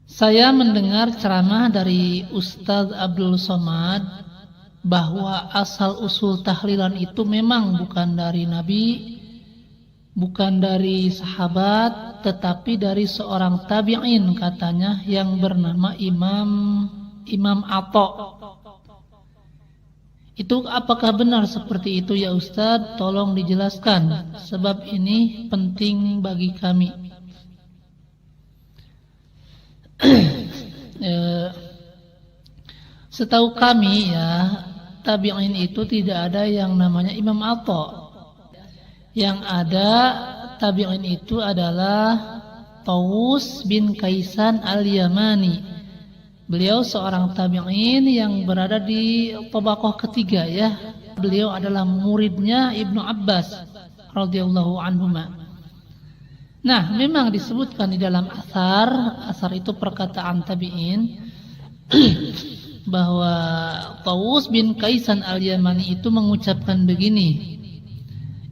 Saya mendengar ceramah dari Ustadz Abdul Somad bahwa asal usul tahlilan itu memang bukan dari Nabi, bukan dari sahabat, tetapi dari seorang tabi'in katanya yang bernama Imam Atha. Itu apakah benar seperti itu ya Ustadz? Tolong dijelaskan, sebab ini penting bagi kami. Setahu kami ya, tabi'in itu tidak ada yang namanya Imam Atha. Yang ada tabi'in itu adalah Tawus bin Kaisan al-Yamani. Beliau seorang tabi'in yang berada di tabaqah ketiga ya. Beliau adalah muridnya Ibnu Abbas radhiyallahu anhuma. Nah, memang disebutkan di dalam asar itu perkataan tabi'in bahwa Tawus bin Kaisan al-Yamani itu mengucapkan begini,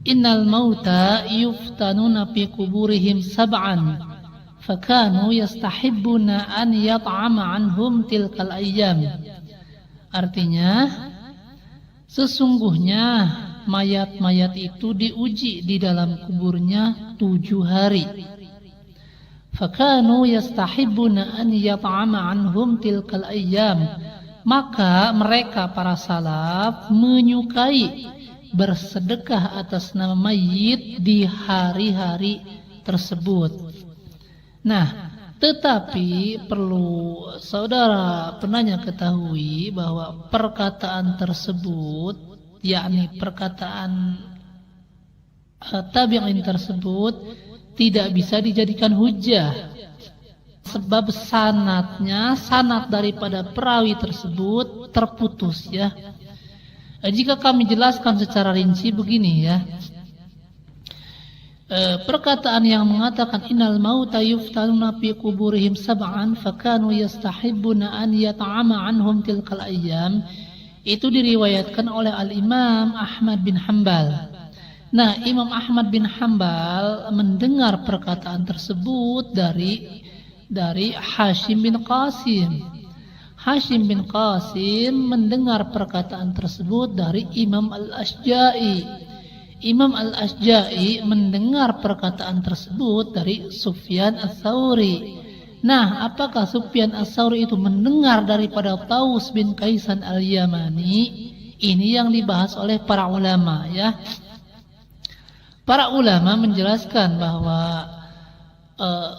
Innal mauta yuftanuna fi kuburihim sab'an fakanu yastahibbuna an yat'ama anhum tilkal ayyam. Artinya, sesungguhnya mayat-mayat itu diuji di dalam kuburnya 7 hari. Fakanu yastahibbuna an yat'ama anhum tilkal ayyam. Maka mereka para salaf menyukai bersedekah atas nama mayit di hari-hari tersebut. Nah, tetapi perlu saudara penanya ketahui bahwa perkataan tersebut, yakni perkataan tabi'in tersebut, tidak bisa dijadikan hujjah. Sebab sanad daripada perawi tersebut terputus ya. Jika kami jelaskan secara rinci begini ya. Perkataan yang mengatakan innal mauta yuftanuna fi kuburihim sab'an fakanu yastahibbuna an yata'ama anhum tilkal ayyam, itu diriwayatkan oleh Al-Imam Ahmad bin Hanbal. Nah, Imam Ahmad bin Hanbal mendengar perkataan tersebut dari Hashim bin Qasim. Hashim bin Qasim mendengar perkataan tersebut dari Imam Al-Asja'i. Imam Al-Asja'i mendengar perkataan tersebut dari Sufyan Ats-Tsauri. Nah, apakah Sufyan Ats-Tsauri itu mendengar daripada Tawus bin Kaisan al-Yamani? Ini yang dibahas oleh para ulama ya. Para ulama menjelaskan bahwa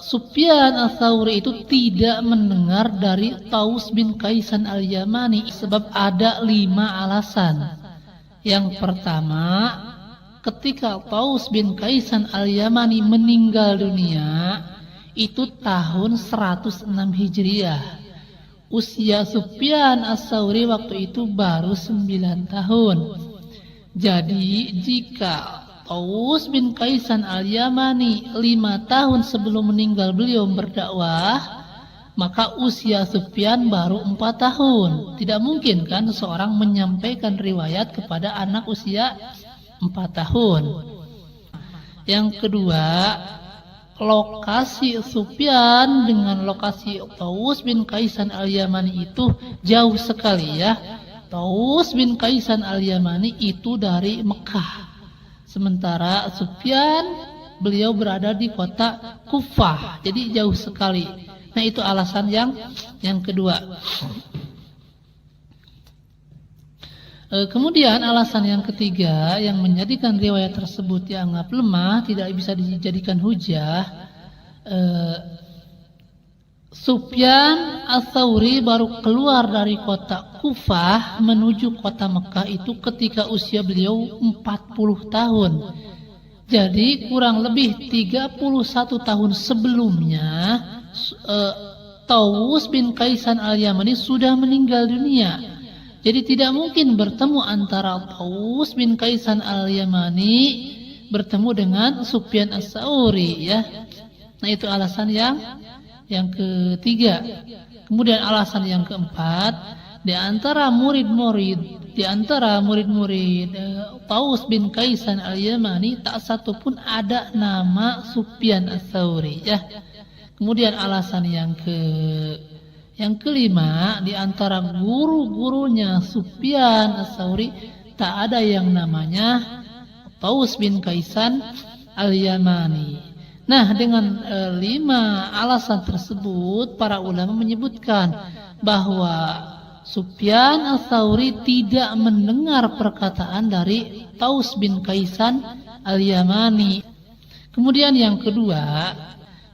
Sufyan Ats-Tsauri itu tidak mendengar dari Tawus bin Kaisan al-Yamani sebab ada 5 alasan. Yang pertama, ketika Tawus bin Kaisan al-Yamani meninggal dunia itu tahun 106 Hijriah. Usia Sufyan Ats-Tsauri waktu itu baru 9 tahun. Jadi jika Tawus bin Kaisan al-Yamani 5 tahun sebelum meninggal beliau berdakwah, maka usia Sufyan baru 4 tahun. Tidak mungkin kan seseorang menyampaikan riwayat kepada anak usia 4 tahun. Yang kedua, lokasi Sufyan dengan lokasi Tawus bin Kaisan al-Yamani itu jauh sekali ya. Tawus bin Kaisan al-Yamani itu dari Mekah. Sementara Sufyan beliau berada di kota Kufah, jadi jauh sekali. Nah, itu alasan yang kedua. Kemudian alasan yang ketiga yang menjadikan riwayat tersebut dianggap lemah, tidak bisa dijadikan hujjah. Sufyan Ats-Tsauri baru keluar dari kota Kufah menuju kota Mekah itu ketika usia beliau 40 tahun. Jadi kurang lebih 31 tahun sebelumnya Tawus bin Kaisan al-Yamani sudah meninggal dunia. Jadi tidak mungkin bertemu antara Tawus bin Kaisan al-Yamani bertemu dengan Sufyan Ats-Tsauri ya. Nah, itu alasan yang ketiga. Kemudian alasan yang keempat, di antara murid-murid Tawus bin Kaisan al-Yamani tak satu pun ada nama Sufyan Ats-Tsauri ya. Kemudian alasan yang kelima, di antara guru-gurunya Sufyan Ats-Tsauri tak ada yang namanya Taus bin Kaisan Al-Yamani. Nah, dengan 5 alasan tersebut, para ulama menyebutkan bahwa Sufyan Ats-Tsauri tidak mendengar perkataan dari Taus bin Kaisan Al-Yamani. Kemudian yang kedua,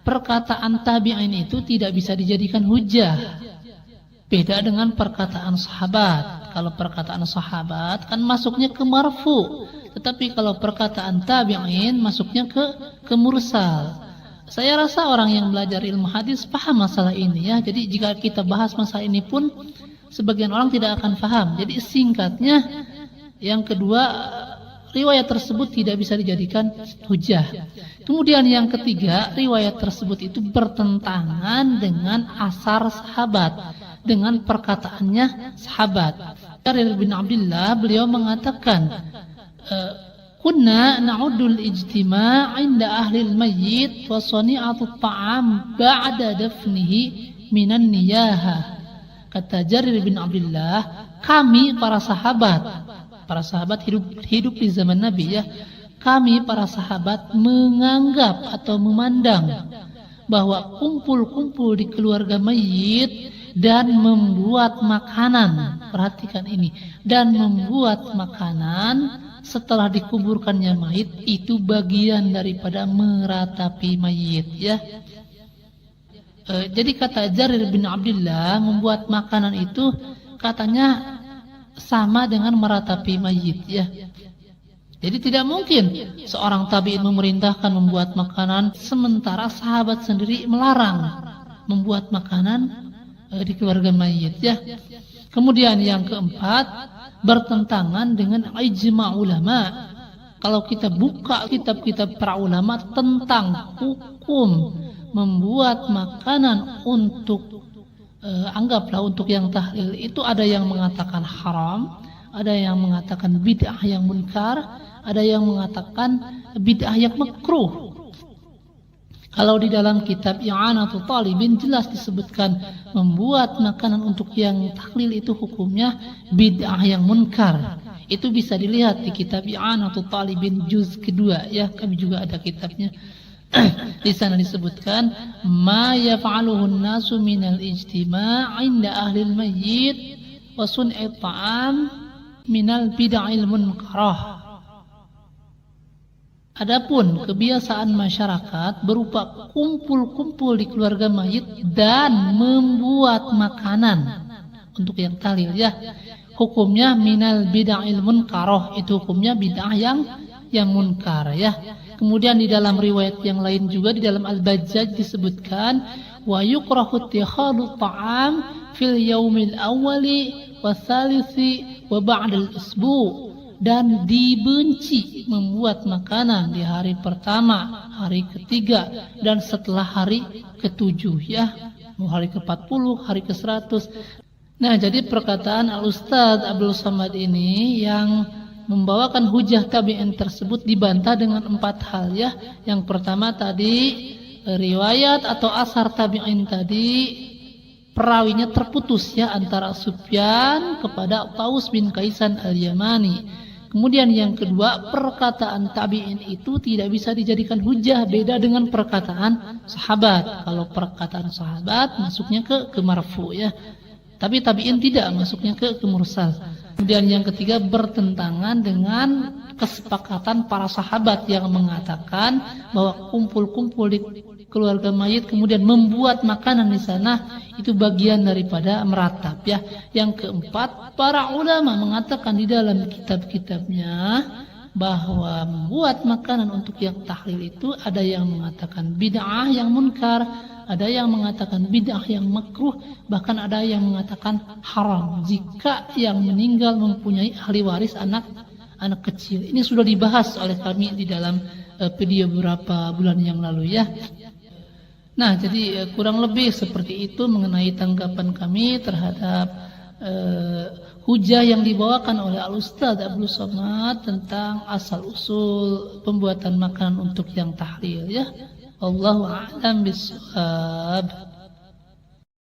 perkataan tabi'in itu tidak bisa dijadikan hujah. Beda dengan perkataan sahabat. Kalau perkataan sahabat kan masuknya ke marfu, tetapi kalau perkataan tabi'in masuknya ke mursal. Saya rasa orang yang belajar ilmu hadis paham masalah ini ya. Jadi jika kita bahas masalah ini pun sebagian orang tidak akan paham. Jadi singkatnya, yang kedua, riwayat tersebut tidak bisa dijadikan hujah. Kemudian yang ketiga, riwayat tersebut itu bertentangan dengan asar sahabat, dengan perkataannya sahabat. Jarir bin Abdullah, beliau mengatakan, kunna na'udul ijtima' inda ahli al-mayyit wa sani'atu ta'am ba'da dafnihi minan niyaha. Kata Jarir bin Abdullah, kami para sahabat hidup di zaman Nabi ya, kami para sahabat menganggap atau memandang bahwa kumpul-kumpul di keluarga mayit dan membuat makanan, perhatikan ini, dan membuat makanan setelah dikuburkannya mayit itu bagian daripada meratapi mayit ya. Jadi kata Jarir bin Abdullah, membuat makanan itu katanya sama dengan meratapi mayit ya. Jadi tidak mungkin seorang tabi'in memerintahkan membuat makanan sementara sahabat sendiri melarang membuat makanan di keluarga mayit ya. Kemudian yang keempat, bertentangan dengan ijma' ulama. Kalau kita buka kitab-kitab para ulama tentang hukum membuat makanan untuk anggaplah untuk yang tahlil, itu ada yang mengatakan haram, ada yang mengatakan bid'ah yang munkar, ada yang mengatakan bid'ah yang makruh. Kalau di dalam kitab I'anatul Talibin jelas disebutkan membuat makanan untuk yang tahlil itu hukumnya bid'ah yang munkar. Itu bisa dilihat di kitab I'anatul Talibin juz kedua ya, kami juga ada kitabnya. Di sana disebutkan ma yaf'aluhu an-nasu minal ijtima' 'inda ahli al-mayyit wa sun'i ta'am minal bid'il munkarah. Adapun kebiasaan masyarakat berupa kumpul-kumpul di keluarga mayit dan membuat makanan untuk yang tahlil ya, hukumnya minal bid'il munkarah, itu hukumnya bid'ah yang munkar ya. Kemudian di dalam riwayat yang lain juga di dalam Al-Bajjaj disebutkan wa yukrahu ittikhadhu ta'am fil yaumil awwali wasalisi wa ba'dal usbu', dan dibenci membuat makanan di hari pertama, hari ketiga dan setelah hari ketujuh ya, hari ke-40, hari ke-100. Nah, jadi perkataan Al-Ustadz Abdul Somad ini yang membawakan hujah tabi'in tersebut dibantah dengan 4 hal ya. Yang pertama tadi, riwayat atau asar tabi'in tadi perawinya terputus ya, antara Sufyan kepada Taus bin Kaisan Al-Yamani. Kemudian yang kedua, perkataan tabi'in itu tidak bisa dijadikan hujah, beda dengan perkataan sahabat. Kalau perkataan sahabat masuknya ke marfu ya, tapi tabi'in tidak, masuknya ke mursal. Kemudian yang ketiga, bertentangan dengan kesepakatan para sahabat yang mengatakan bahwa kumpul-kumpul di keluarga mayit kemudian membuat makanan di sana itu bagian daripada meratap ya. Yang keempat, para ulama mengatakan di dalam kitab-kitabnya bahwa membuat makanan untuk yang tahlil itu ada yang mengatakan bid'ah yang munkar, ada yang mengatakan bid'ah yang makruh, bahkan ada yang mengatakan haram jika yang meninggal mempunyai ahli waris anak kecil. Ini sudah dibahas oleh kami di dalam video beberapa bulan yang lalu ya. Nah, jadi kurang lebih seperti itu mengenai tanggapan kami terhadap hujah yang dibawakan oleh Al-Ustadz Abdul Somad tentang asal-usul pembuatan makanan untuk yang tahlil ya. Wallahu a'lam bishawab.